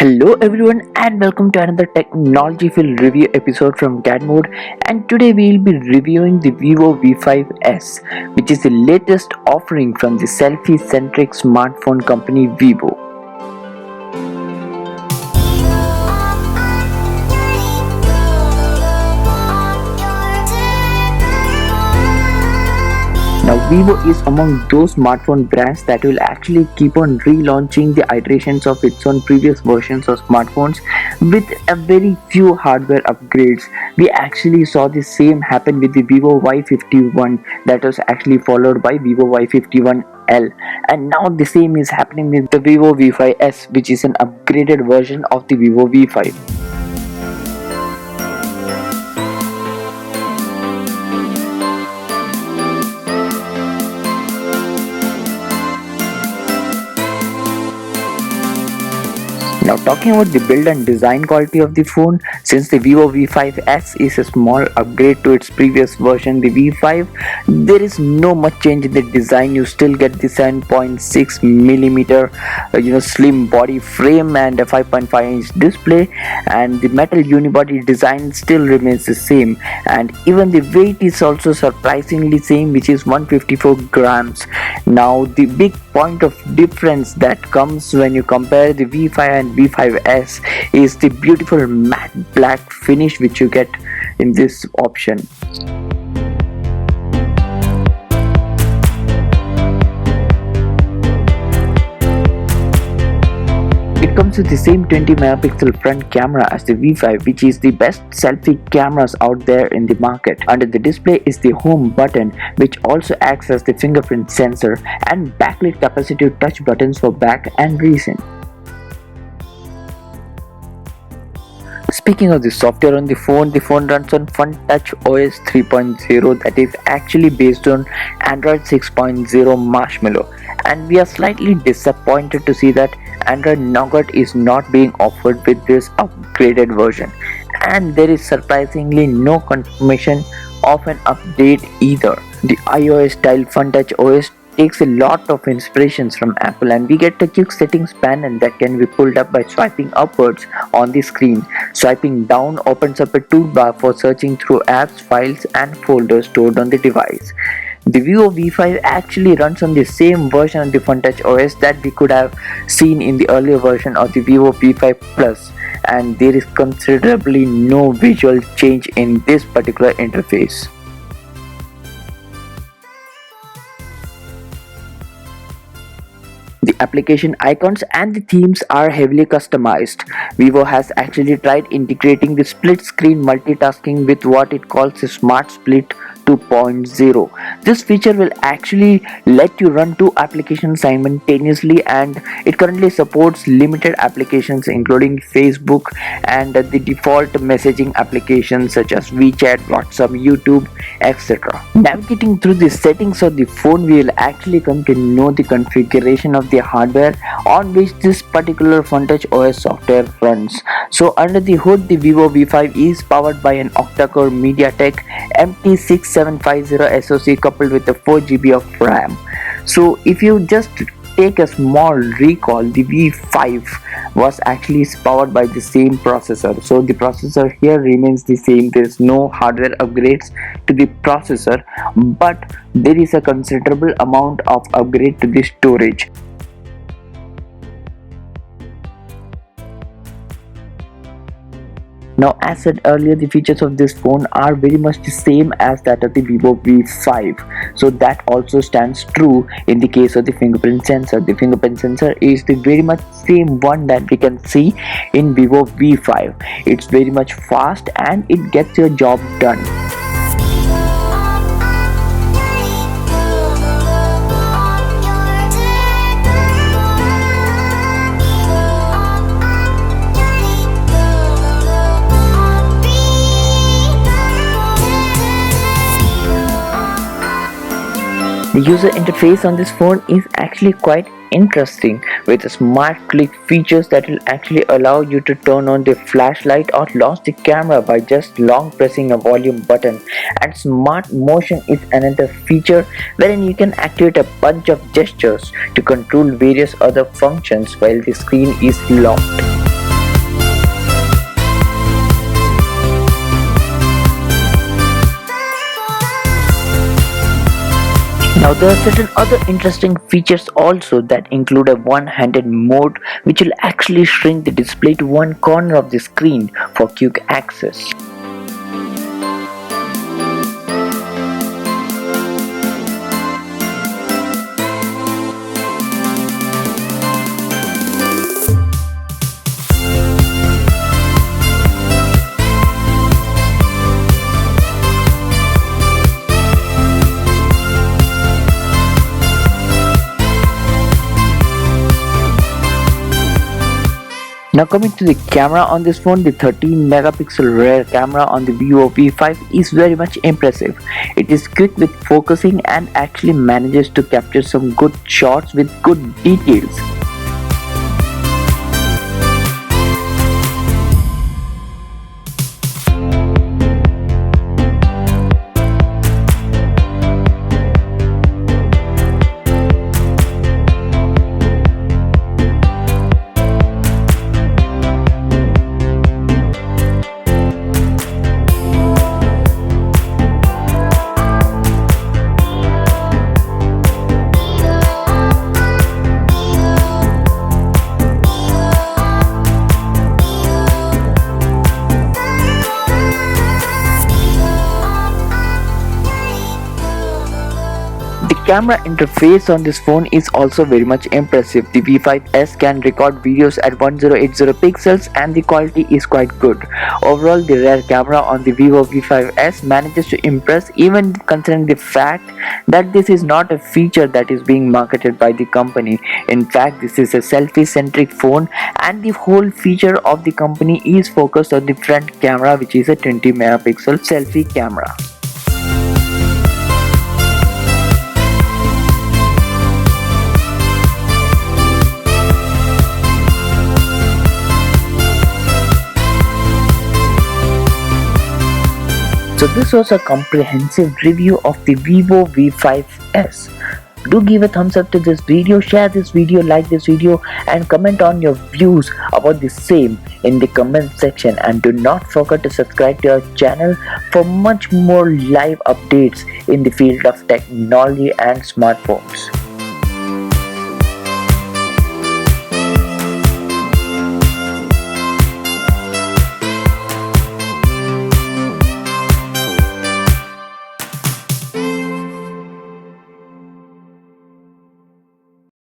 Hello everyone and welcome to another technology filled review episode from CAD Mode, and today we will be reviewing the ViVO V5s, which is the latest offering from the selfie centric smartphone company ViVO. Now ViVO is among those smartphone brands that will actually keep on relaunching the iterations of its own previous versions of smartphones with a very few hardware upgrades. We actually saw the same happen with the ViVO V51 that was actually followed by ViVO V51L, and now the same is happening with the ViVO V5s, which is an upgraded version of the ViVO V5. Now talking about the build and design quality of the phone, since the ViVO V5s is a small upgrade to its previous version, the V5, there is no much change in the design. You still get the 7.6mm slim body frame and a 5.5-inch display, and the metal unibody design still remains the same, and even the weight is also surprisingly same, which is 154 grams. Now the big point of difference that comes when you compare the V5 and V5s is the beautiful matte black finish which you get in this option. It comes with the same 20-megapixel front camera as the V5, which is the best selfie cameras out there in the market. Under the display is the home button, which also acts as the fingerprint sensor, and backlit capacitive touch buttons for back and recent. Speaking of the software on the phone runs on FunTouch OS 3.0 that is actually based on Android 6.0 Marshmallow, and we are slightly disappointed to see that Android Nougat is not being offered with this upgraded version, and there is surprisingly no confirmation of an update either. The iOS style FunTouch OS takes a lot of inspirations from Apple, and we get a quick settings panel that can be pulled up by swiping upwards on the screen. Swiping down opens up a toolbar for searching through apps, files and folders stored on the device. The ViVO V5 actually runs on the same version of the FunTouch OS that we could have seen in the earlier version of the ViVO V5 Plus, and there is considerably no visual change in this particular interface. The application icons and the themes are heavily customized. ViVO has actually tried integrating the split screen multitasking with what it calls a Smart Split 2.0. This feature will actually let you run two applications simultaneously, and it currently supports limited applications including Facebook and the default messaging applications such as WeChat, WhatsApp, YouTube, etc. Navigating through the settings of the phone, we will actually come to know the configuration of the hardware on which this particular FunTouch OS software runs. So under the hood, the ViVO V5 is powered by an octa-core MediaTek MT6750 SoC coupled with a 4GB of RAM. So if you just take a small recall, the V5 was actually powered by the same processor. So the processor here remains the same. There is no hardware upgrades to the processor, but there is a considerable amount of upgrade to the storage. Now, as said earlier, the features of this phone are very much the same as that of the ViVO V5. So that also stands true in the case of the fingerprint sensor. The fingerprint sensor is the very much same one that we can see in ViVO V5. It's very much fast and it gets your job done. The user interface on this phone is actually quite interesting, with smart click features that will actually allow you to turn on the flashlight or launch the camera by just long pressing a volume button, and smart motion is another feature wherein you can activate a bunch of gestures to control various other functions while the screen is locked. Now there are certain other interesting features also that include a one-handed mode which will actually shrink the display to one corner of the screen for quick access. Now coming to the camera on this phone, the 13 megapixel rear camera on the ViVO V5 is very much impressive. It is quick with focusing and actually manages to capture some good shots with good details. The camera interface on this phone is also very much impressive. The V5s can record videos at 1080 pixels and the quality is quite good. Overall, the rear camera on the ViVO V5s manages to impress even considering the fact that this is not a feature that is being marketed by the company. In fact, this is a selfie-centric phone and the whole feature of the company is focused on the front camera, which is a 20 megapixel selfie camera. So this was a comprehensive review of the ViVO V5s. Do give a thumbs up to this video, share this video, like this video and comment on your views about the same in the comment section, and do not forget to subscribe to our channel for much more live updates in the field of technology and smartphones.